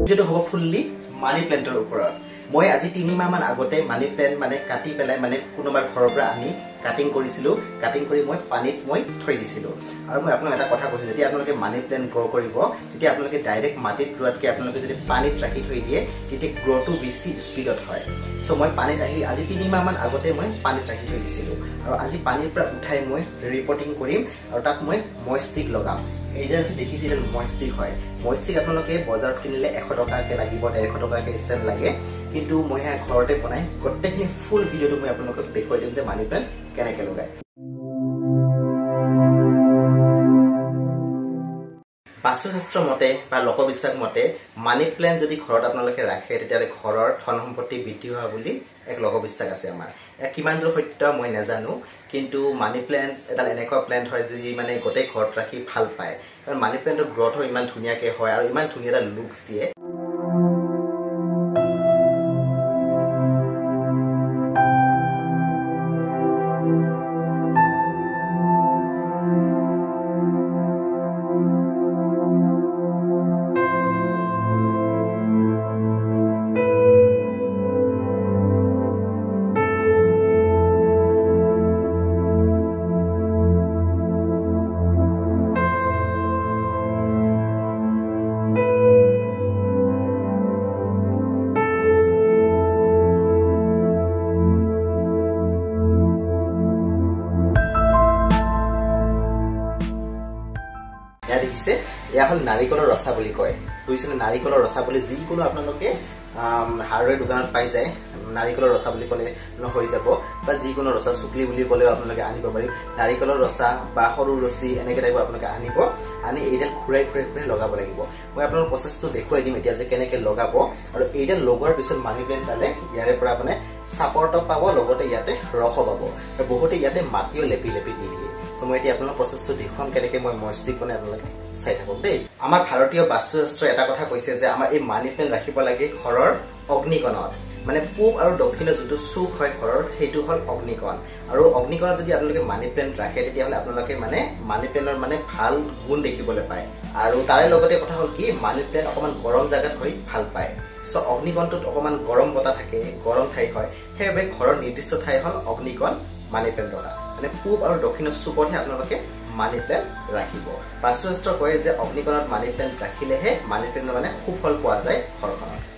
যেটো হ'ব ফুললি মানি প্লেন্টৰ ওপৰত মই আজি 3 মাহ মান আগতে মানি প্লেন্ট মানে কাটি পেলাই মানে কোনোবাৰ ঘৰৰ পৰা আনি কাটিং কৰিছিলো কাটিং কৰি মই পানীত মই থৈ দিছিলো আৰু মই আপোনাক এটা কথা কৈছো যদি আপোনালোকে মানি প্লেন্ট গ্ৰো কৰিব তেতিয়া আপোনালোকে ডাইৰেক্ট মাটিত ৰুৱাতকৈ আপোনালোকে যদি পানীত ৰাখি থৈ দিয়ে তেতিয়া গ্ৰোটো বেছি স্পিডত হয় সো মই পানীত আহি আজি 3 মাহ মান আগতে মই পানীত ৰাখি থৈ দিছিলো আৰু আজি পানীৰ পৰা উঠাই মই ৰিপৰ্টিং কৰিম আৰু তাত মই ময়েষ্টিক লগাম এইডাল দেখিছিল ময়েষ্টিক হয় ময়েষ্টিক আপোনালোকে বজাৰত কিনিলে 100 টকাকে লাগিব 150 টকাকে ষ্টেণ্ড লাগে কিন্তু মই ঘৰতে বনাই গোটেইখিনি ফুল ভিডিওটো মই আপোনালোকক দেখুৱাই দিম যে মানি প্লেন্ট কেনেকৈ লগায় বাস্তুশাস্ত্ৰ মতে বা লোকবিশ্বাস মতে মানি প্লেন্ট যদি ঘৰত আপোনালোকে ৰাখে তেতিয়ালে ঘৰৰ ধন সম্পত্তি বৃদ্ধি হোৱা বুলি এক লোকবিশ্বাস আছে আমাৰ কিমান দূৰ সত্য মই নাজানো কিন্তু মানি প্লেন্ট এডাল এনেকুৱা প্লেন্ট হয় যদি মানে গোটেই ঘৰত ৰাখি ভাল পায় কাৰণ মানি প্লেন্টৰ গ্ৰোথ ইমান ধুনীয়াকৈ হয় আৰু ইমান ধুনীয়া এটা লুকছ দিয়ে দেখিছে এয়া হল নাৰিকলৰ ৰসা বুলি কয় বুজিছেনে নাৰিকলৰ ৰসা বুলি যিকোনো আপোনালোকে হাৰ্ডৱেৰ দোকানত পাই যায় নাৰিকলৰ ৰসা বুলি ক'লে হৈ যাব বা যিকোনো ৰসা চুকলি বুলি ক'লেও আপোনালোকে আনিব পাৰিব নাৰিকলৰ ৰসা বা সৰু ৰছী এনেকৈ টাইপৰ আপোনালোকে আনিব আনি এইডাল ঘূৰাই ঘূৰাই ঘূৰাই লগাব লাগিব মই আপোনালোকক প্ৰচেছটো দেখুৱাই দিম এতিয়া যে কেনেকৈ লগাব আৰু এইডাল লগোৱাৰ পিছত মানি প্লেন্টডালে ইয়াৰে পৰা মানে ছাপৰ্ট পাব লগতে ইয়াতে ৰস পাব আৰু বহুতে ইয়াতে মাটিও লেপি লেপি দি দিয়ে মই এতিয়া আপোনালোকৰ প্ৰচেছটো দেখুৱাম কেনেকৈ মই ময়েষ্টিক বনাই আপোনালোকে চাই থাকক দেই আমাৰ ভাৰতীয় বাস্তুশাস্ত্ৰৰ এটা কথা কৈছে যে আমাৰ এই মানি প্লেন্ট ৰাখিব লাগে ঘৰৰ অগ্নিকণত মানে পূব আৰু দক্ষিণৰ যোনটো চুক হয় ঘৰৰ সেইটো হ'ল অগ্নিকণ আৰু অগ্নিকণত যদি আপোনালোকে মানি প্লেন্ট ৰাখে তেতিয়াহ'লে আপোনালোকে মানে মানি প্লেন্টৰ মানে ভাল গুণ দেখিবলৈ পায় আৰু তাৰে লগতে কথা হ'ল কি মানি প্লেন্ট অকণমান গৰম জাগাত হৈ ভাল পায় সো অগ্নিকণটোত অকণমান গৰম বতাহ থাকে গৰম ঠাই হয় সেইবাবে ঘৰৰ নিৰ্দিষ্ট ঠাই হ'ল অগ্নিকণ মানি প্লেন্ট ৰখা মানে পূব আৰু দক্ষিণৰ চুকতহে আপোনালোকে মানি প্লেন্ট ৰাখিব বাস্তুশাস্ত্ৰ কয় যে অগ্নিকণত মানি প্লেন্ট ৰাখিলেহে মানি প্লেন্টৰ মানে সুফল পোৱা যায় ঘৰখনত